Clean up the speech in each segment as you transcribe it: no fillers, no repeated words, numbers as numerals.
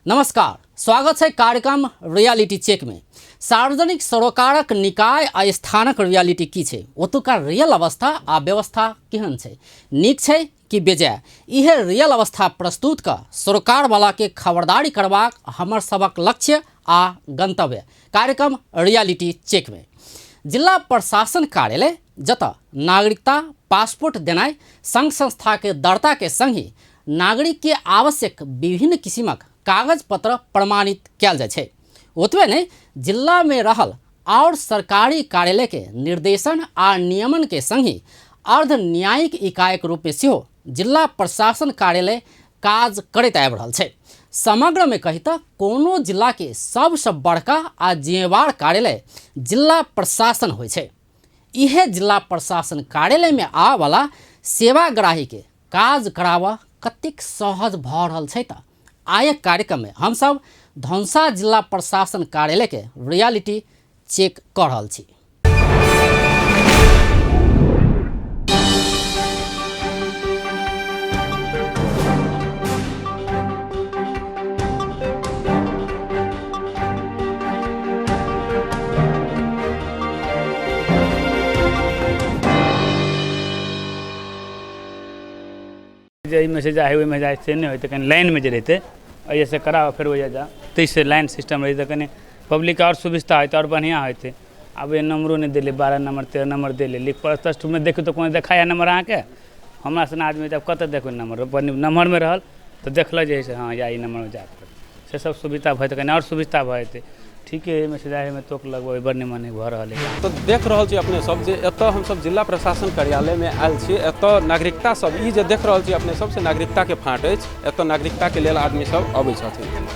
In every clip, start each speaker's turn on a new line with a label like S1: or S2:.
S1: नमस्कार, स्वागत है कार्यक्रम रियालिटी चेक में। सार्वजनिक सरोकारक निकाय आ स्थानक रियालिटी की छे, ओतुका रियल अवस्था आ व्यवस्था केहन छे, नीक छे कि बेजाय, इहे रियल अवस्था प्रस्तुत कर सरोकार वाला के खबरदारी करबाक हमर सबक लक्ष्य आ गंतव्य कार्यक्रम रियालिटी चेक में। जिला प्रशासन कार्यालय जत नागरिकता पासपोर्ट देनाय संघ संस्था के दर्ता के संग ही नागरिक के आवश्यक विभिन्न किसिमक कागज पत्र प्रमाणित कयल जाय छै। ओतबे नहीं, जिला में रहल और सरकारी कार्यालय के निर्देशन आ नियमन के संग ही अर्ध न्यायिक इकाई के रूप में सेहो जिला प्रशासन कार्यालय काज करैत आबि रहल छै। समग्र में कही तो कोनो जिला के सबसे बड़का आ जिम्मेवार कार्यालय जिला प्रशासन होइ छै। इहे जिला प्रशासन कार्यालय में आवे वाला सेवाग्राही के काज करावा कतेक सहज भ रहल छै। त आय कार्यक्रम में हम सब धौंसा जिला प्रशासन कार्यालय के रियालिटी चेक कर रहल छी।
S2: में से जाए में जाए से नहीं होते कहीं लाइन में जो रहते ऐसे कराओ फिर वही जा तो इससे लाइन सिस्टम रहते कहीं पब्लिक और सुविधा होते और बढ़िया होते। अब ये नंबरों ने दिले 12 नंबर 13 नंबर दिले लिख पड़त में देखो तो कौन देखाया नंबर अहाँ के हमरा से आदमी जब कत देखो नंबर में रहल तो देखल जैसे हाँ या नंबर में जाकर से सब सुविधा भे कहीं और सुविधा भे ठीक है। में से जाए में तोक लगभग बड़ निमन भ रहा है।
S3: तो देख रहा छी अपने सब जे एतऽ हम सब जिला प्रशासन कार्यालय में आयल छी। एतऽ नागरिकता सब ई जे देख रहा छी अपने सब से नागरिकता के फाँट अछि। एतऽ नागरिकता के लेल आदमी सब अबै छथिन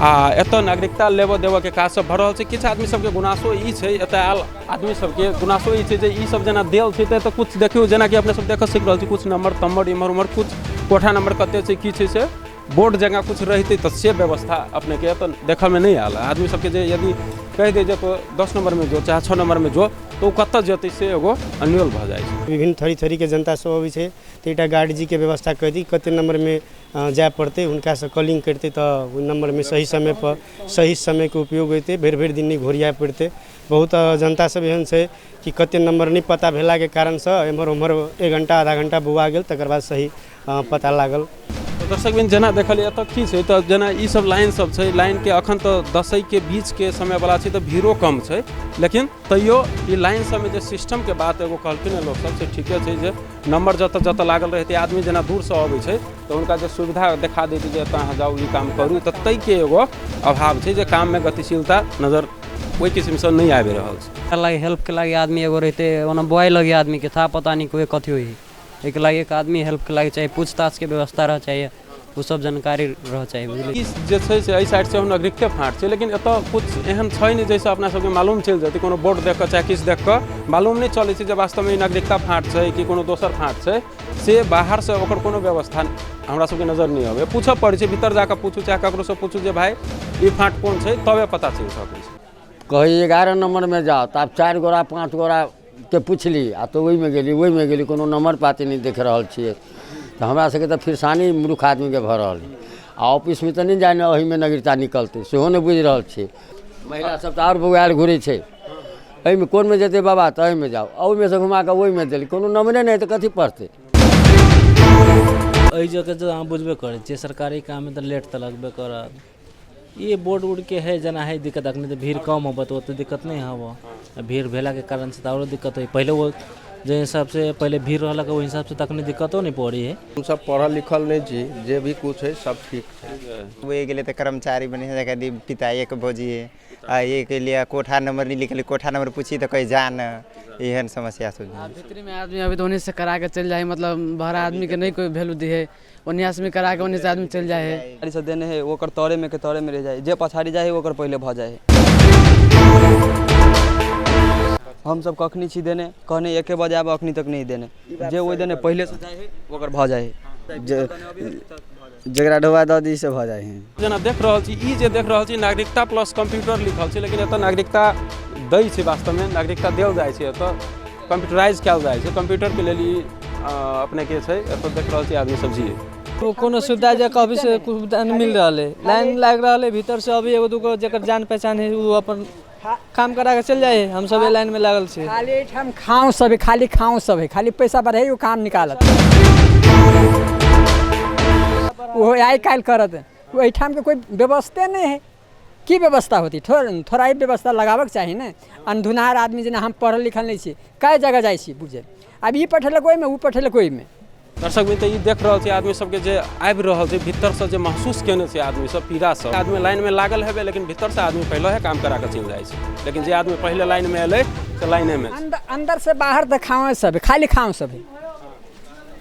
S3: आ एतऽ नागरिकता लेबऽ देबऽ के काज सब भऽ रहल छै। किछु आदमी सबके गुनासो ई छै, एतऽ आयल आदमी सबके गुनासो ई छै जे ई सब जेना देल छै तऽ कुछ देखियो जेना कि अपने सब देखऽ सीख रहल छी कुछ नंबर तम्बर इम्हर उम्हर कुछ कोठा नंबर कते छै की छै से बोर्ड जगह कुछ रहते तो से व्यवस्था अपने के तो देखा में नहीं आला। आदमी सबके जे यदि कह दे जे तो 10 नंबर में जो चाहे 6 नंबर में जो तो कत जेते से एगो अन्यल भ जाए।
S4: विभिन्न थरी के जनता सब अबै छै तो एटा गार्ड जी के व्यवस्था कर दी कते नंबर में जाए पड़ते हुनका से कॉलिंग करते तो नंबर में सही समय पर सही समय के उपयोग होते भर दिन नहीं घोरिया पड़ते। बहुत जनता सब एहन छै कि कते नंबर नहीं पता भेला के कारण से एम्हर उम्हर 1 घंटा आधा घंटा बुआ गेल तकर बाद सही पता लागल।
S3: तो दर्शक बिन जना देखल एतऽ की छै तो जना ई सब लाइन सब छै। लाइन के अखन तो 10 के बीच के समय वाला छै तो भीड़ो कम छै, लेकिन तैयो ई लाइन सब में जे सिस्टम के बात एगो कहलखिन लोग सब से ठीके छै जे नंबर जत जत लागल रहते आदमी जना दूर से अबै छै तो उनका जे सुविधा देखा देती जे एतऽ अहाँ जाऊ ई काम करू तो तै के एगो अभाव छै जे काम में गतिशीलता नजर कोई किस्म से नहीं आबि रहल छै।
S5: लागे हेल्प के लागे आदमी एगो रहते ओना बॉय लगे आदमी के था पता नहीं कोई कथी होई एक लागे एक आदमी हेल्प के लागे चाहिए पूछताछ के व्यवस्था रह चाहिए वो सब जानकारी रह चाहिए बुझलिए।
S3: जे छै से एहि साइड से हम नागरिकते फाँट छै, लेकिन एतऽ कुछ एहन छै नहीं जैसे अपना सबके मालूम चल जाती कोनो बोर्ड देख कर चाहे किछु देख कर मालूम नहीं चलै छै जे वास्तव में नागरिकता फाँट छै कि कोनो दोसर फाँट छै। से बाहर से ओकर कोनो व्यवस्था हमरा सबके नजर नहीं आवे। पूछऽ पड़ै छै, भीतर जाकर पूछू चाहे ककरो से पूछू जे भाई ई फाँट कोन छै तबे पता चल सकै छै।
S6: कहीं 11 नंबर में जाओ तो आप 4 गोरा 5 गोरा के पूछली आ तो वही में गेली कोनो नंबर पाती नहीं देख रहा छे तो हमरा सबके तो फिरसानी मूर्ख आदमी के भर रही आ ऑफिस में तो नहीं जाने वही में नागरिकता निकलते सेहो नहीं बुझ रहा छे। महिला सब तो और बउआल घूरे छे एहि में कौन में जेते बाबा तो में जाओ ओहि में से घुमा के वही में दिली कोनो नंबरे नहीं तो कथी पढ़ते।
S7: एहि जगह जो अहाँ बुझबे करे छे सरकारी काम में तो लेट तो लगबे करत। ये बोर्ड उड़ के है जना है दिक्कत अखनी तो भीड़ कम होबत तो दिक्कत नहीं हव। भीड़ भेला के कारण से और दिक्कत हुई पहले वो जो हिसाब से पहले भीड़ रहला के वो हिसाब से तकनी दिक्कतो नहीं पड़ी है।
S8: हम सब पढ़ल लिखल नहीं जी जे भी कुछ है सब ठीक है।
S9: वे गेले तो कर्मचारी बने जगह पिता एक भोजी है आ ये के लिए कोठा नंबर नहीं लिखले कोठा नंबर पूछी तो कहीं जान एहन समस्या सुन
S10: भीतरी में आदमी अभी तो उन्हीं से करा के चल जाए मतलब बाहर आदमी के नहीं कोई वैल्यू दी है उन्हीं से करा के उन्हीं से आदमी चल जाए है
S11: से देने है ओकर तौरे में के तौरे में रह जाए जे पछाड़ी जाए ओकर पहले भ जाए। हम सब कखनी छी देने कहने 1 बजे आब अखनी तक नहीं देने जे ओइ देने पहले से जाए ओकर भ जाए
S8: जगरा ढोवा दी से भ जाए है।
S3: जना देख रहल छी ई जे देख रहल छी नागरिकता प्लस कंप्यूटर लिखल छै, लेकिन एतऽ नागरिकता दै छै वास्तव में नागरिकता देल जाय छै एतऽ कंप्यूटराइज कयल जाय छै। कंप्यूटर के लेल अपने के छै एतऽ देख रहल छी आदमी सब जी
S12: तो कोनो सुविधा जे कभी से कुछ नहीं मिल रहा है, लाइन लग रहा है भीतर से, अभी एगो दूगो जकर जान पहचान है वो अपन काम करा के चल जाए, हम सब लाइन में लागल छे।
S13: खाली हम खाऊं सब है, खाली खाऊं सब है, खाली पैसा बढ़े वो काम निकालत वो आई काल करत वो एठाम के कोई व्यवस्था नहीं है। की व्यवस्था होती थोड़ा ही व्यवस्था लगाबक चाहिए ना। अनधुनार आदमी जेना हम पढ़ल लिखल नहीं छी, कई जगह जाइ छी बुझे, अब ई पठेलक ओहि में, ऊ पठेलक ओहि में।
S3: दर्शक मित्र ई देख रहल छी आदमी सबके जे आबि रहल छै भीतर से जे महसूस केने छै आदमी सब पीड़ा सब। आदमी लाइन में लागल हेबे लेकिन भीतर से आदमी पहले है काम करा के चल जाइ छै, लेकिन जे आदमी पहले लाइन में एले से लाइने में
S13: अंदर से बाहर देखावे सब खाली खाओ सब है,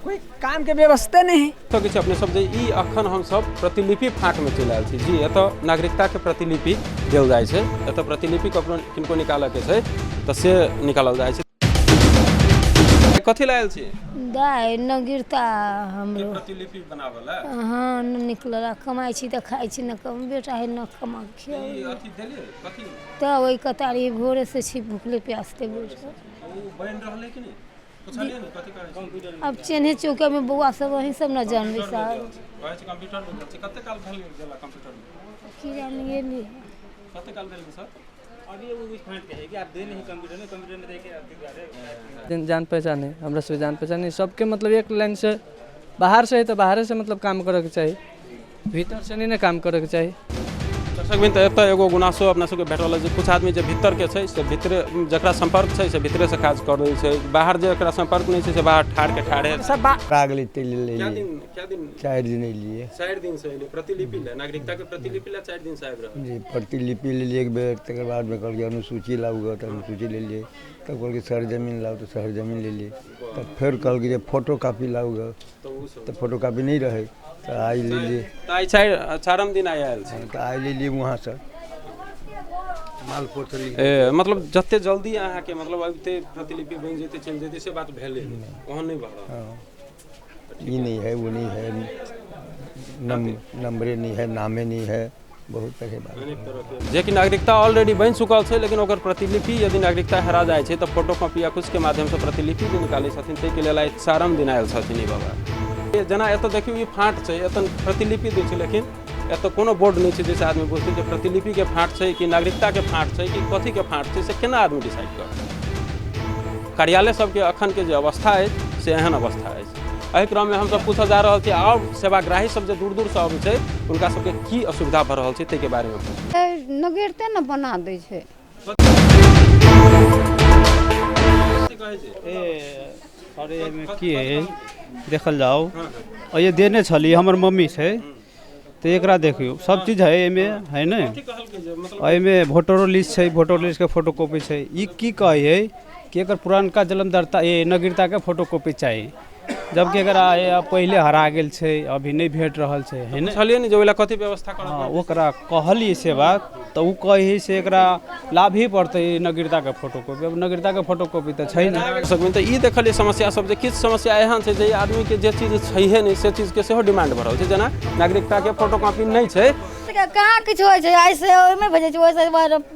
S13: कोई काम के व्यवस्था नहीं है।
S3: तो किछु अपने सब जे ई अखन हम सब प्रतिलिपि फाँट में चल आयल छी जी। एतऽ नागरिकता के प्रतिलिपि देल जाइ छै, एतऽ प्रतिलिपि ककरो किनको निकालऽ के छै तऽ से निकालल जाइ छै। कथी लायल छी?
S14: दाय नागरिकता हमरो
S3: प्रतिलिपि बनावला।
S14: हाँ न निकलला, कमाई छी त खाई छी, न कम बेटा है न कमा खिया।
S3: ई अथी देले कथी?
S14: त ओई कतारी भोरे से छी भूखले प्यासते बैठल।
S3: ओ बन रहले कि नहीं? पुछलिए नहीं कथी करे? कंप्यूटर में।
S14: अब चेन्हे चौका में बउआ सब वही सब न जानबे साहब।
S3: कहै छै कंप्यूटर में छै, कते काल भेल गेला कंप्यूटर में?
S14: की जानिए ली
S3: कते काल भेल सर? अभी वो भी फाइंड के है कि आप दे नहीं कंप्यूटर में देखे
S12: जान पहचान है, हमरा से जान पहचान है सबके, मतलब एक लाइन से बाहर से है तो बाहर से मतलब काम करे के चाहिए, भीतर से नहीं ना काम करे के चाहिए।
S3: दर्शक बिन एतऽ एगो गुनासो अपना सबके भेटल है जे कुछ आदमी जे भीतर के छै से भीतरे जकरा संपर्क छै से भीतरे से काज कर दै छै, बाहर जे एकरा संपर्क नहीं छै से बाहर ठाड़ के ठाड़े
S13: सब
S3: कागली तेल ले
S15: क्या दिन 4 दिन लिए
S3: 4 दिन से ले प्रतिलिपि ले नागरिकता के प्रतिलिपि ले 4 दिन से आबि रहल
S15: जी। प्रतिलिपि ले लिए एक बेर, तकर बाद में कहल अनुसूची लाऊगा तो अनुसूची ले लिए, तब कहल सर जमीन लाओ तो शहर जमीन ले लिए, तब फिर कहल जे फोटो कापी लाऊगा तो फोटो कापी नहीं रहे तो आई ले लिए,
S3: तो आई चारम दिन आयल छै
S15: तो आई ले लिए वहाँ से मालपोत
S3: मतलब जते जल्दी अहाँ के मतलब अबते प्रतिलिपि बन जेते चल जेते से बात भेले ओहन नहीं भरा।
S15: हां ये नहीं है वो नहीं है, नंबरे नहीं है, नामे नहीं है, बहुत तरह बात
S3: जे कि नागरिकता ऑलरेडी बन चुकल छै, लेकिन ओकर प्रतिलिपि यदि नागरिकता हेरा जाय छै तो फोटोकॉपी या कुछ के माध्यम से प्रतिलिपि जे निकालै छथिन तै के लेल आइ चारम दिन आयल छथिन ई बाबा। जेना एतऽ देखियो ई फाँट छै, एतऽ प्रतिलिपि दै छै लेकिन एतऽ कोनो बोर्ड नहीं छै जैसे आदमी बुझते जे प्रतिलिपि के फाँट छै कि नागरिकता के फाँट छै कि कथी के फाँट छै से केना आदमी डिसाइड करतै। कार्यालय सबके अखन के जे अवस्था है से एहन अवस्था है। एहि क्रम में हम सब पूछल जा रहल छी और सेवाग्राही सब जे दूर दूर से अबै छै उनका सबके की असुविधा भऽ रहल छै तै के बारे में
S16: नागरिकता न बना दै छै।
S17: अरे में की है देखल जाओ और ये देने छली हमर मम्मी छै तो एकरा देखियो सब चीज है एमे है न, एमे वोटरो लिस्ट छै, वोटर लिस्ट के फोटोकॉपी छै। ई की कहै है कि एकर पुरानका जन्मदाता नागरिकता के फोटोकॉपी चाहिए, जबकि अगर पहले हरा गेल छै अभी नहीं भेट रहल छै है न।
S3: छलिए नहीं जोला कथी व्यवस्था करब।
S17: हां ओकरा कहलिए से बात तो उ कहे से एकरा लाभ ही पड़ते नागरिकता के फोटोकॉपी, अब नागरिकता के फोटोकॉपी तो छै नहीं
S3: सकबे तो ई देखलिए समस्या सब जे किछ समस्या एहन छै जे आदमी के जे चीज छैहे नहीं से चीज के सेहो डिमांड भऽ रहल छै, जेना नागरिकता के फोटोकॉपी नहीं छै
S14: कहाँ किछु होइ छै, ऐसे ओहिमे भेजै छै, ओहिसे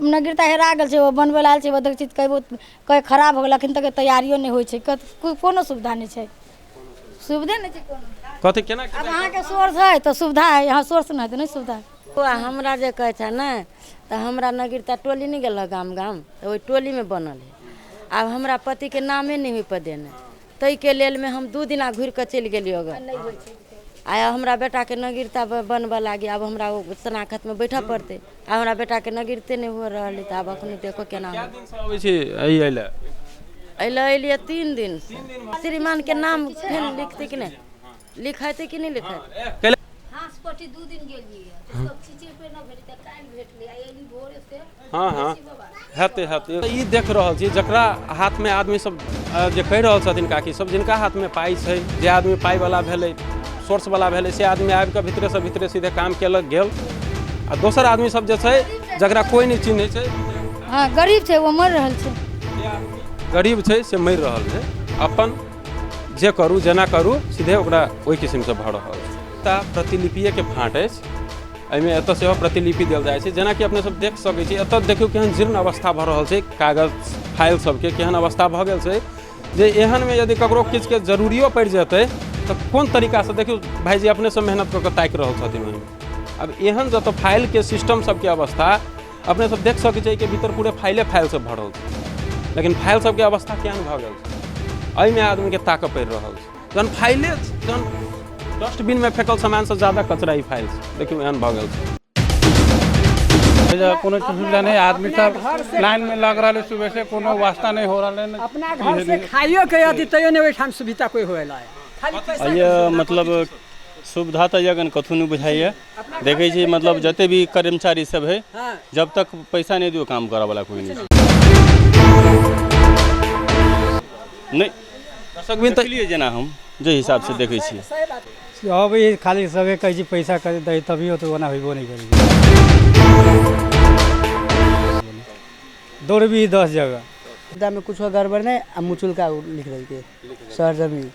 S14: नागरिकता हेरा गेल छै, बनबै लाल छै, बदक चीज कहीं खराब हो गेल, अखन तक तैयारियो नहीं होइ छै, कोनो सुविधा नहीं छै, सुविधे नहीं छै कोनो।
S3: कथी केना
S14: अब अहाँ के सोर्स है तो सुविधा है, यहाँ सोर्स नहीं तो नहीं सुविधा है।
S18: हमरा जे कहै छै ने तो हमरा नागरिकता टोली नहीं गेल गाम गाम तो ओहि टोली में बनल है, अब हमरा पति के नामे नहीं हुई पर देने, तै के लेल में हम 2 दिना घूर के चल गेलियो ग। आया हमरा बेटा के नागरिकता बनबे लागी, अब हमरा वो शनाखत में बैठा पड़ते, अब हमरा बेटा के नागरिकते नहीं हो रहा है, तो अब अखन देखो केना अलिए 3 दिन श्रीमान के नाम फिर लिखते कि नहीं लिखाते कि नहीं लिखाते।
S3: हाँ हाँ हेते हेते ई देख रहल छी जकरा हाथ में आदमी सब जे कहि रहल छथिन काकी सब, जिनका हाथ में पाई छै, जे आदमी पाई वाला भेलै सोर्स वाला भेलै से आदमी आबि कऽ भीतरे सीधे काम केलक गेल, आ दोसर आदमी सब जे छै जकरा कोई नहीं चिन्है छै,
S14: हाँ गरीब छै वो मर रहल छै,
S3: गरीब छै से मरि रहल छै, अपन जे करू जेना करू सीधे ओकरा ओहि किस्म से भऽ रहल छै। ता प्रतिलिपिए के फाँट अछि, एहिमे एतऽ सेहो प्रतिलिपि देल जाइ छै, जेना कि अपने सब देख सकै छी। एतऽ देखियौ केहन जीर्ण अवस्था भऽ रहल छै, कागज फाइल सबके केहन अवस्था भऽ गेल छै जे एहन में यदि ककरो किछु के जरूरियो पड़ि जेतै तो कोन तरीका से देखियो भाईजी अपने से मेहनत कऽ के ताकि रहल छथिन ओहिमे। अब एहन जतऽ फाइल के सिस्टम सबके अवस्था अपने सब देख सकै छै कि भीतर पूरे फाइले से भरल छै, लेकिन फाइल सबके अवस्था केहन भऽ गेल छै, एहिमे आदमी के ताकऽ पड़ि रहल छै। जहन फाइले जहन डस्टबिन में फेंकल सामान से ज्यादा कचरा ई फाइल छै, देखियो एहन भऽ गेल छै।
S17: कोनो सुविधा नहीं, आदमी सब लाइन में लग रहा है, सुबह से कोनो वास्ता नहीं हो रहा है।
S13: अपना घर से खाइयो के यदि तैयो नहीं ओहिठाम सुविधा कोई होएला है।
S16: ये मतलब सुविधा तो जगन कथू नहीं बुझाइए। देखे छी मतलब जते भी कर्मचारी सब है, जब तक पैसा नहीं दियो काम करा वाला कोई नहीं। दर्शक बिन तो लिए जना हम जे हिसाब से देखे छी
S17: अब ये खाली सबे कहे छी पैसा कर दे तभी तो ओना होइबो नहीं करी। दौड़ भी 10 जगह
S19: में कुछ गड़बड़ नहीं, अब मुचुल का लिख रही के शहर जमीन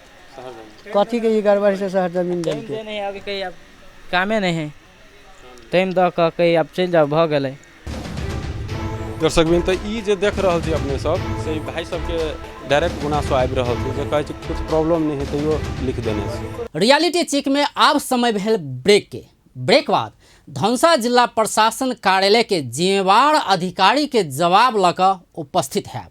S19: कथी के गड़बड़ से शहर जमीन
S12: के नहीं आगे कहीं अब कामे नहीं है, टाइम द के कहीं अब चल जाओ भ गेलै।
S3: दर्शक बिन तो ई जे देख रहल छी अपने सब से भाई सबके डायरेक्ट गुनासो आबि रहल छै, जे कहै छै कुछ प्रॉब्लम नहीं है तैयो लिख देने छै।
S1: रियलिटी चेक में आब समय भेल ब्रेक के। ब्रेक बाद धनुषा जिला प्रशासन कार्यालय के जिम्मेवार अधिकारी के जवाब लऽ कऽ उपस्थित है।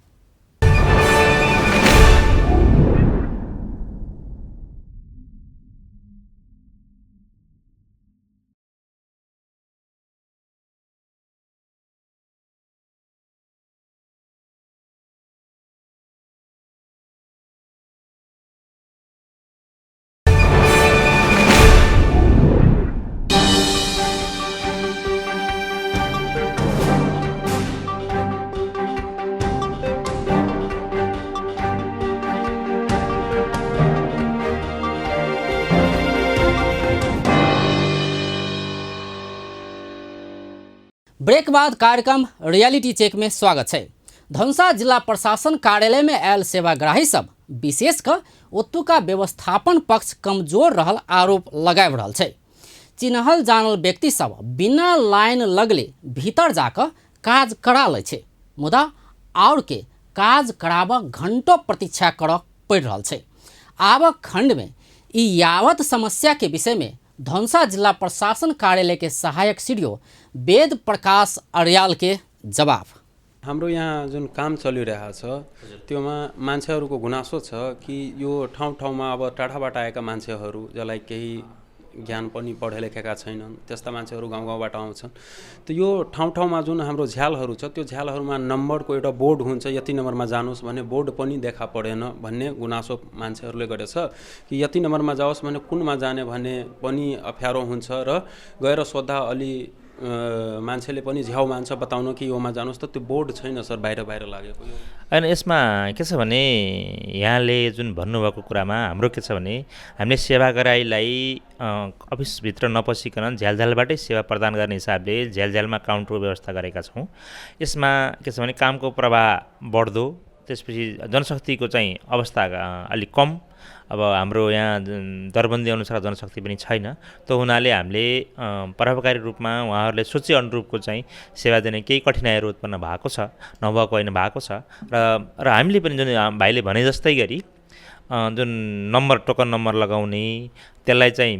S1: ब्रेक बाद कार्यक्रम रियलिटी चेक में स्वागत है। धनुषा जिला प्रशासन कार्यालय में आयल सेवाग्राही सब विशेष कर ओतुका व्यवस्थापन पक्ष कमजोर रहल आरोप लगाबि रहल छै। चिन्हल जानल व्यक्ति सब बिना लाइन लगले भीतर जाकर काज करा लै छै, मुदा और के काज कराबऽ घंटों प्रतीक्षा करऽ पड़ि रहल छै। आबक खंड में ई यावत समस्या के विषय में धनुषा जिला प्रशासन कार्यालय के सहायक सीडीओ वेद प्रकाश अर्याल के जवाब।
S3: हाम्रो यहाँ जुन काम चलिरहेको छ त्योमा मान्छेहरूको गुनासो छ कि यो ठाउँ ठाउँमा अब टाढाबाट आएका मान्छेहरू जसलाई केही ज्ञान पनि पढे लेखेका छैनन् त्यस्ता मान्छेहरू गाउँ गाउँबाट आउँछन्। त यो ठाउँ ठाउँमा जुन हाम्रो झ्यालहरू छ त्यो झ्यालहरूमा नम्बरको एउटा बोर्ड हुन्छ, यति नम्बरमा जानुहोस् भने बोर्ड पनि देखा परेन भन्ने गुनासो मान्छेहरूले गरेछ कि यति नम्बरमा जाओस् भने कुनमा जाने भन्ने पनि अप्ठ्यारो हुन्छ र गएर सोद्धा अलि मान्छेले पनि झ्याउ मान्छ बताउन कि योमा जानुहोस् त त्यो बोर्ड छैन सर, बाहिर बाहिर लागेको।
S20: होइन यसमा के छ भने यहाँले जुन भन्नुभएको कुरामा हाम्रो के छ भने हामीले सेवाग्राहीलाई अफिसभित्र नपसिकन झ्यालझ्यालबाटै सेवा प्रदान गर्ने हिसाबले झ्यालझ्यालमा काउन्टरको व्यवस्था गरेका छौँ। यसमा के छ भने कामको प्रवाह बढ्दो, त्यसपछि जनशक्तिको चाहिँ अवस्था अलिक कम। अब हाम्रो यहाँ दरबन्दी अनुसार जनशक्ति पनि छैन, त्यो हुनाले हामीले प्रभावकारी रूपमा उहाँहरूले सोचे अनुरूपको चाहिँ सेवा दिने केही कठिनाइहरू उत्पन्न भएको छ, नभएको होइन भएको छ। र हामीले पनि जुन भाइले भने जस्तै गरी जुन नम्बर टोकन नम्बर लगाउने त्यसलाई चाहिँ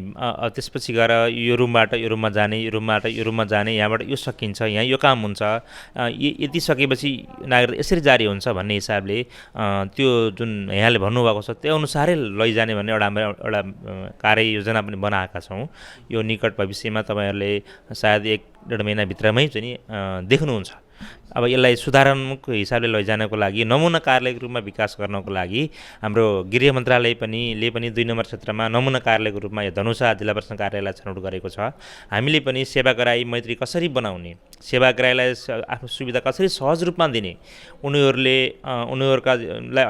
S20: त्यसपछि गएर यो रुमबाट यो रुममा जाने, यो रुमबाट यो रुममा जाने, यहाँबाट यो सकिन्छ, यहाँ यो काम हुन्छ, यति सकेपछि नागरिक यसरी जारी हुन्छ भन्ने हिसाबले त्यो जुन यहाँले भन्नुभएको छ त्यो अनुसारै लैजाने भन्ने एउटा कार्ययोजना पनि बनाएका छौँ। यो निकट भविष्यमा तपाईँहरूले सायद 1-1.5 महिनाभित्रमै चाहिँ नि देख्नुहुन्छ। अब यसलाई सुधारात्मक हिसाबले लैजानको लागि नमुना कार्यालयको रूपमा विकास गर्नको लागि हाम्रो गृह मन्त्रालय पनि 2 नम्बर क्षेत्रमा नमुना कार्यालयको रूपमा यो धनुषा जिल्ला प्रशासन कार्यालयलाई छनौट गरेको छ। हामीले पनि सेवाग्राही मैत्री कसरी बनाउने, सेवाग्राहीलाई आफ्नो सुविधा कसरी सहज रूपमा दिने, उनीहरूका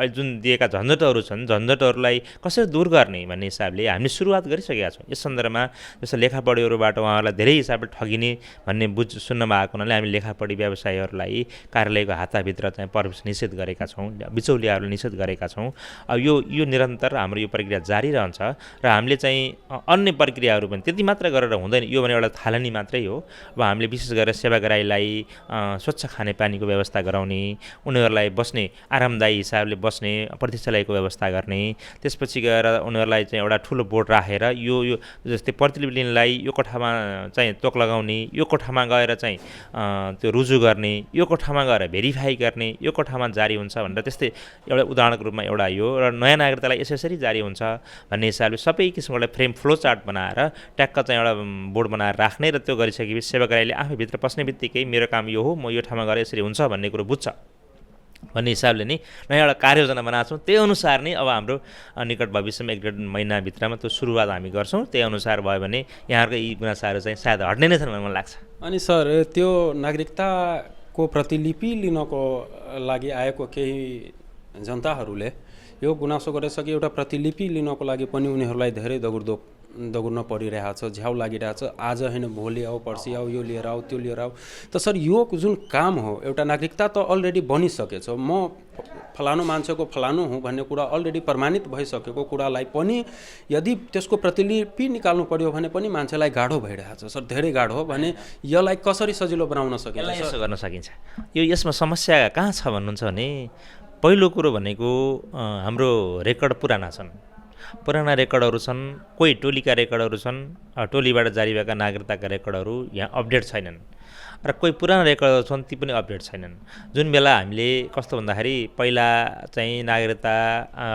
S20: जुन दिएका झन्झटहरू छन् झन्झटहरूलाई कसरी दूर गर्ने भन्ने हिसाबले हामीले सुरुवात गरिसकेका छौँ। यस सन्दर्भमा जस्तो लेखापढीहरूबाट उहाँहरूलाई धेरै हिसाबले ठगिने भन्ने सुन्न भएको हुनाले हामी लेखापढी व्यवसायीहरूलाई लागि कार्यालयको हाताभित्र चाहिँ प्रवेश निषेध गरेका छौँ, बिचौलियाहरू निषेध गरेका छौँ। अब यो निरन्तर हाम्रो यो प्रक्रिया जारी रहन्छ र हामीले चाहिँ अन्य प्रक्रियाहरू पनि त्यति मात्र गरेर हुँदैन। यो भने एउटा थालनी मात्रै हो। अब हामीले विशेष गरेर सेवाग्राहीलाई स्वच्छ खानेपानीको व्यवस्था गराउने, उनीहरूलाई बस्ने आरामदायी हिसाबले बस्ने प्रतीक्षालयको व्यवस्था गर्ने, त्यसपछि गएर उनीहरूलाई चाहिँ एउटा ठुलो बोर्ड राखेर यो जस्तै प्रतिलिपि लिनलाई यो कोठामा चाहिँ तोक लगाउने, यो कोठामा गएर चाहिँ त्यो रुजु गर्ने, यो कोठामा गएर भेरिफाई गर्ने, यो कोठामा जारी हुन्छ भनेर त्यस्तै एउटा उदाहरणको रूपमा एउटा यो र नयाँ नागरिकतालाई यसरी जारी हुन्छ भन्ने हिसाबले सबै किसिमको एउटा फ्रेम फ्लो चार्ट बनाएर ट्याक्क चाहिँ एउटा बोर्ड बनाएर राख्ने र त्यो गरिसकेपछि सेवाग्राहीले आफै भित्र पस्ने बित्तिकै मेरो काम यो हो, म यो ठाउँमा गएर यसरी हुन्छ भन्ने कुरो बुझ्छ भन्ने हिसाबले नै नयाँ एउटा कार्ययोजना बनाएको छौँ। त्यही अनुसार नै अब हाम्रो निकट भविष्यमा 1-1.5 महिनाभित्रमा त्यो सुरुवात हामी गर्छौँ। त्यही अनुसार भयो भने यहाँहरूको यी गुनासाहरू चाहिँ सायद हट्ने नै छन् भन्ने मलाई लाग्छ।
S3: अनि सर त्यो नागरिकताको प्रतिलिपि लिनको लागि आएको केही जनताहरूले यो गुनासो गरेछ कि एउटा प्रतिलिपि लिनको लागि पनि उनीहरूलाई धेरै दगुर्न परिरहेको छ, झ्याउ लागिरहेको छ। आज होइन भोलि आऊ, पर्सि आऊ, यो लिएर आऊ, त्यो लिएर आऊ। त सर यो जुन काम हो, एउटा नागरिकता त अलरेडी बनिसकेछ, म फलानु मान्छेको फलानु हुँ भन्ने कुरा अलरेडी प्रमाणित भइसकेको कुरालाई पनि यदि त्यसको प्रतिलिपि निकाल्नु पर्यो भने पनि मान्छेलाई गाह्रो भइरहेको छ सर, धेरै गाह्रो हो भने यसलाई कसरी सजिलो बनाउन सकिन्छ?
S20: यसो गर्न सकिन्छ। यसमा समस्या कहाँ छ भन्नुहुन्छ भने पहिलो कुरो भनेको हाम्रो रेकर्ड पुराना छन्, पुराना रेकर्डहरू छन्, कोही टोलीका रेकर्डहरू छन्, टोलीबाट जारी भएका नागरिकताका रेकर्डहरू यहाँ अपडेट छैनन् र कोही पुराना रेकर्डहरू छन् ती पनि अपडेट छैनन्। जुन बेला हामीले कस्तो भन्दाखेरि पहिला चाहिँ नागरिकता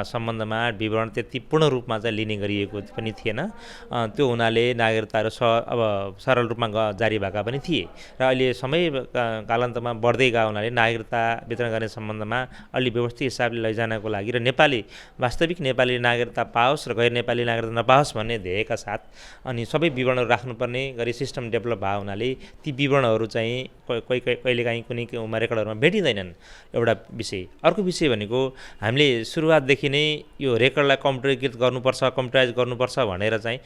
S20: सम्बन्धमा विवरण त्यति पूर्ण रूपमा चाहिँ लिने गरिएको पनि थिएन, त्यो हुनाले नागरिकताहरू अब सरल रूपमा जारी भएका पनि थिए र अहिले समय कालान्तरमा बढ्दै गएको हुनाले नागरिकता वितरण गर्ने सम्बन्धमा अलि व्यवस्थित हिसाबले लैजानको लागि र नेपाली वास्तविक नेपाली नागरिकता पाओस् र गैर नेपाली नागरिकता नपाओस् भन्ने ध्येयका साथ अनि सबै विवरणहरू राख्नुपर्ने गरी सिस्टम डेभलप भएको हुनाले ती विवरणहरू चाहिँ कहिलेकाहीँ कुनै रेकर्डहरूमा भेटिँदैनन्। एउटा विषय। अर्को विषय भनेको हामीले सुरुवातदेखि नै यो रेकर्डलाई कम्प्युटरीकृत कम्प्युटराइज गर्नुपर्छ भनेर चाहिँ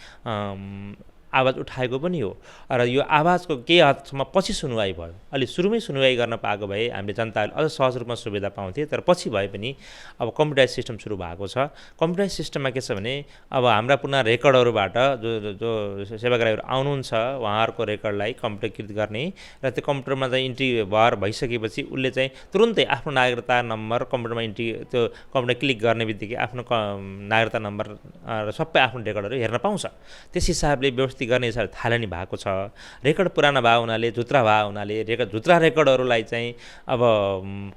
S20: आवाज उठाएको पनि हो र यो आवाजको केही हदसम्म पछि सुनवाई भयो। अलि सुरुमै सुनवाई गर्न पाएको भए हामीले जनताले अझ सहज रूपमा सुविधा पाउँथे, तर पछि भए पनि अब कम्प्युटराइज सिस्टम सुरु भएको छ। कम्प्युटराइज सिस्टममा के छ भने अब हाम्रा पुनः रेकर्डहरूबाट जो सेवाग्राहीहरू आउनुहुन्छ उहाँहरूको रेकर्डलाई कम्प्युटरीकृत गर्ने र त्यो कम्प्युटरमा चाहिँ इन्ट्री भइसकेपछि उसले चाहिँ तुरुन्तै आफ्नो नागरिकता नम्बर कम्प्युटरमा त्यो कम्प्युटर क्लिक गर्ने बित्तिकै आफ्नो नागरिकता नम्बर र सबै आफ्नो रेकर्डहरू हेर्न पाउँछ। त्यस हिसाबले व्यवस्थित गर्ने हिसाबले थालनी भएको छ। रेकर्ड पुराना भएको हुनाले जुत्रा भएको हुनाले जुत्रा रेकर्डहरूलाई चाहिँ अब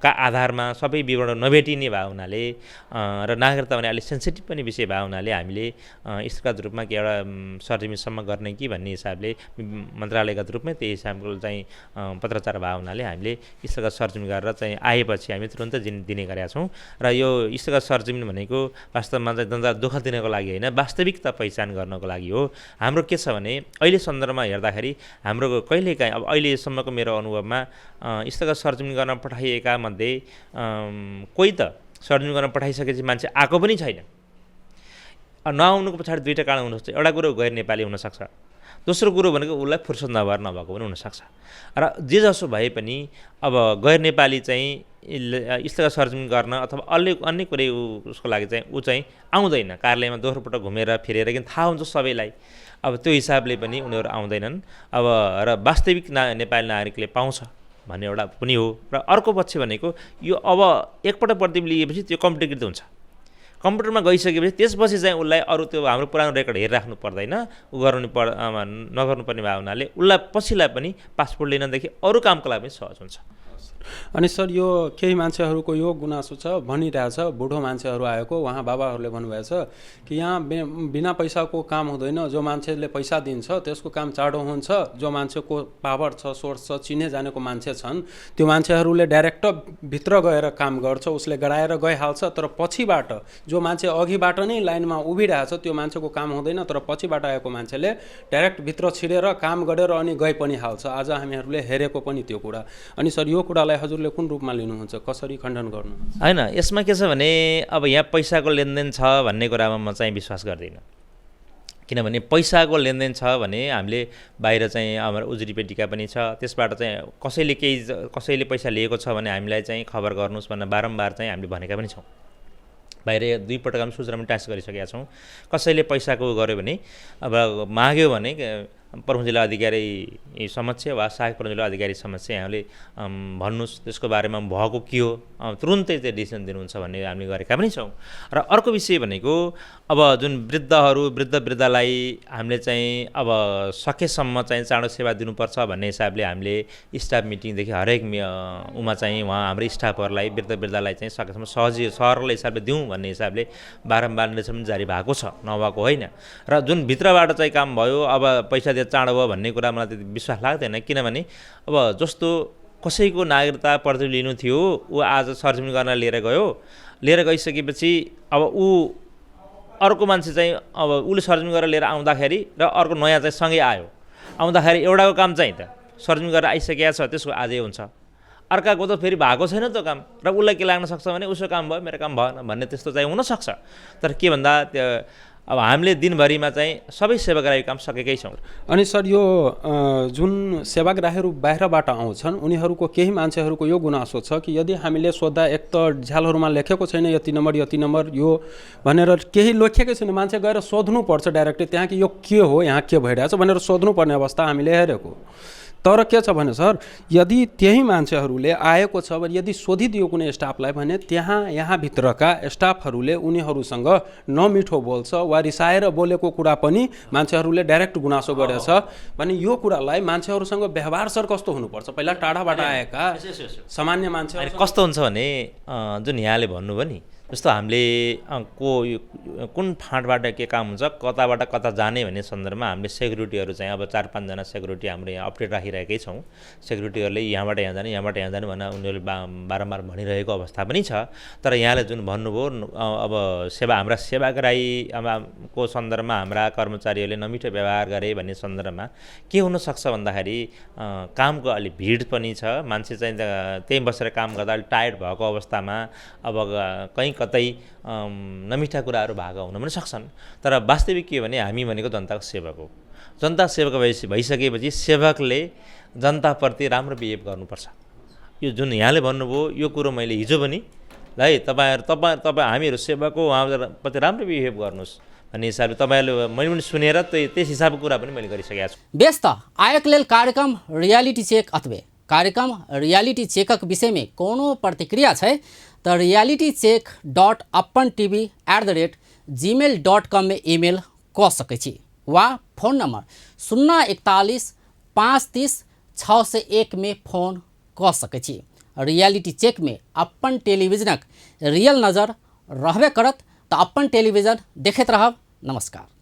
S20: का आधारमा सबै विवरण नभेटिने भएको हुनाले र नागरिकता भने अलिक सेन्सिटिभ पनि विषय भएको हुनाले हामीले स्थगत रूपमा कि एउटा सर्जिमीसम्म गर्ने कि भन्ने हिसाबले मन्त्रालयगत रूपमै त्यही हिसाबको चाहिँ पत्रचार भएको हुनाले हामीले स्थगत सर्जिमी गरेर चाहिँ आएपछि हामी तुरन्त दिने गरेका छौँ। र यो स्थगत सर्जिमी भनेको वास्तवमा चाहिँ जनता दुःख दिनको लागि होइन, वास्तविकता पहिचान गर्नको लागि हो। हाम्रो के छ भने अहिले सन्दर्भमा हेर्दाखेरि हाम्रो कहिलेकाहीँ अब अहिलेसम्मको मेरो अनुभवमा स्थगत सर्जिमी गर्न पठाइएका मध्ये कोही त सर्जिमी गर्न पठाइसकेपछि मान्छे आएको पनि छैन। नआउनुको पछाडि दुईवटा कारण हुनसक्छ। एउटा कुरो गैर नेपाली हुनसक्छ, दोस्रो कुरो भनेको उसलाई फुर्सद नभएको पनि हुनसक्छ। र जे जसो भए पनि अब गैर नेपाली चाहिँ स्थगत सर्जिमी गर्न अथवा अन्य कुनै उसको लागि चाहिँ ऊ चाहिँ आउँदैन, कार्यालयमा दोस्रो पटक घुमेर फिरेर किन थाहा हुन्छ सबैलाई। अब त्यो हिसाबले पनि उनीहरू आउँदैनन्। अब र वास्तविक नेपाली नागरिकले पाउँछ भन्ने एउटा पनि हो। र अर्को पक्ष भनेको यो अब एकपल्ट प्रतिलिपि लिएपछि त्यो कम्प्युटरकृत हुन्छ, कम्प्युटरमा गइसकेपछि त्यसपछि चाहिँ उसलाई अरू त्यो हाम्रो पुरानो रेकर्ड हेरिराख्नु पर्दैन, ऊ नगर्नुपर्ने भएको हुनाले उसलाई पछिलाई पनि पासपोर्ट लिनदेखि अरू कामको लागि पनि सहज हुन्छ।
S3: अनि सर यो केही मान्छेहरूको यो गुनासो छ भनिरहेछ, बुढो मान्छेहरू आएको उहाँ बाबाहरूले भन्नुभएछ कि यहाँ बिना पैसाको काम हुँदैन, जो मान्छेले पैसा दिन्छ त्यसको काम चाँडो हुन्छ, जो मान्छेको पावर छ सोर्स छ चिने जानेको मान्छे छन् त्यो मान्छेहरूले डाइरेक्ट भित्र गएर काम गर्छ, उसले गराएर गइहाल्छ। तर पछिबाट जो मान्छे अघिबाट नै लाइनमा उभिरहेछ त्यो मान्छेको काम हुँदैन, तर पछिबाट आएको मान्छेले डाइरेक्ट भित्र छिरेर काम गरेर अनि गइ पनि हाल्छ। आज हामीहरूले हेरेको पनि त्यो कुरा। अनि सर यो कुरालाई हजुरले कुन रूपमा लिनुहुन्छ, कसरी खण्डन गर्नु?
S20: होइन, यसमा के छ भने अब यहाँ पैसाको लेनदेन छ भन्ने कुरामा म चाहिँ विश्वास गर्दिनँ। किनभने पैसाको लेनदेन छ भने हामीले बाहिर चाहिँ हाम्रो उजुरीपेटिका पनि छ, त्यसबाट चाहिँ कसैले पैसा लिएको छ भने हामीलाई चाहिँ खबर गर्नुहोस् भनेर बारम्बार चाहिँ हामीले भनेका पनि छौँ। बाहिर 2 पटक हामी सूचना पनि ट्रान्स गरिसकेका छौँ। कसैले पैसाको गर्यो भने अब माग्यो भने प्रमुख जिल्ला अधिकारी समक्ष वा सहायक प्रमुख जिल्ला अधिकारी समक्ष यहाँले भन्नुहोस्, त्यसको बारेमा भएको के हो, तुरुन्तै चाहिँ डिसिसन दिनुहुन्छ भन्ने हामीले गरेका पनि छौँ। र अर्को विषय भनेको अब जुन वृद्धलाई हामीले चाहिँ अब सकेसम्म चाहिँ चाँडो सेवा दिनुपर्छ भन्ने हिसाबले हामीले स्टाफ मिटिङदेखि हरेक उमा चाहिँ उहाँ हाम्रो स्टाफहरूलाई वृद्धलाई चाहिँ सकेसम्म सरल हिसाबले दिउँ भन्ने हिसाबले बारम्बार निर्देशन जारी भएको छ, नभएको होइन। र जुन भित्रबाट चाहिँ काम भयो अब पैसा दिएर चाँडो भयो भन्ने कुरा मलाई त्यति विश्वास लाग्दैन, किनभने अब जस्तो कसैको नागरिकता पत्र लिनु थियो, ऊ आज सरजमिन गर्न लिएर गइसकेपछि अब ऊ अर्को मान्छे चाहिँ अब उसले सरजमिन गरेर लिएर आउँदाखेरि र अर्को नयाँ चाहिँ सँगै आयो, आउँदाखेरि एउटाको काम चाहिँ त सरजमिन गरेर आइसकेको छ, त्यसको आजै हुन्छ, अर्काको त फेरि भएको छैन त्यो काम, र उसलाई के लाग्न सक्छ भने उसको काम भयो मेरो काम भएन भन्ने त्यस्तो चाहिँ हुनसक्छ। तर के भन्दा त्यो अब हामीले दिनभरिमा चाहिँ सबै सेवाग्राही काम सकेकै छौँ।
S3: अनि सर यो जुन सेवाग्राहीहरू बाहिरबाट आउँछन् उनीहरूको केही मान्छेहरूको यो गुनासो छ कि यदि हामीले सोद्धा एक त झ्यालहरूमा लेखेको छैन यति नम्बर यो भनेर केही लेखेकै छैन, मान्छे गएर सोध्नुपर्छ डाइरेक्टली त्यहाँ कि यो के हो, यहाँ के भइरहेछ भनेर सोध्नुपर्ने अवस्था हामीले हेरेको। तर के छ भने सर यदि त्यही मान्छेहरूले आएको छ भने यदि सोधिदियो कुनै स्टाफलाई भने यहाँभित्रका स्टाफहरूले उनीहरूसँग नमिठो बोल्छ वा रिसाएर बोलेको कुरा पनि मान्छेहरूले डाइरेक्ट गुनासो गरेछ भने यो कुरालाई मान्छेहरूसँग व्यवहार सर कस्तो हुनुपर्छ? पहिला टाढाबाट आएका सामान्य मान्छे
S20: कस्तो हुन्छ भने जुन यहाँले भन्नुभयो नि, जस्तो हामीले कुन फाँटबाट के काम हुन्छ, कताबाट कता जाने भन्ने सन्दर्भमा हामीले सेक्युरिटीहरू चाहिँ अब 4-5 जना सेक्युरिटी हाम्रो यहाँ अपडेट राखिरहेकै छौँ। सेक्युरिटीहरूले यहाँबाट यहाँ जाने भनेर उनीहरूले बारम्बार भनिरहेको अवस्था पनि छ। तर यहाँले जुन भन्नुभयो अब हाम्रा सेवाग्राही को सन्दर्भमा हाम्रा कर्मचारीहरूले नमिठो व्यवहार गरे भन्ने सन्दर्भमा के हुनसक्छ भन्दाखेरि कामको अलि भिड पनि छ, मान्छे चाहिँ त्यहीँ बसेर काम गर्दा अलिक टायर्ड भएको अवस्थामा अब कतै नमिठा कुराहरू भएको हुन पनि सक्छन्। तर वास्तविक के भने हामी भनेको जनताको सेवक हो। जनता सेवक भइसकेपछि सेवकले जनताप्रति राम्रो बिहेभ गर्नुपर्छ। यो जुन यहाँले भन्नुभयो यो कुरो मैले हिजो पनि है तपाईँ हामीहरू सेवक हो, उहाँप्रति राम्रो बिहेभ गर्नुहोस् भन्ने हिसाबले तपाईँहरूले मैले पनि सुनेर त्यस हिसाबको कुरा पनि मैले गरिसकेको छु।
S1: व्यस्त आयक लेल कार्यक्रम रियालिटी चेक अथवा कार्यक्रम रियालिटी चेकक विषयमा कोनो प्रतिक्रिया छै त realitycheck.appantv@gmail.com में ईमेल कऽ सकै छी वा फोन नंबर 041 530 601 में फोन कऽ सकै छी। रियालिटी चेक में अपन टेलीविजनक रियल नज़र रहबे करत तऽ अपन टेलीविजन देखैत रहब। नमस्कार।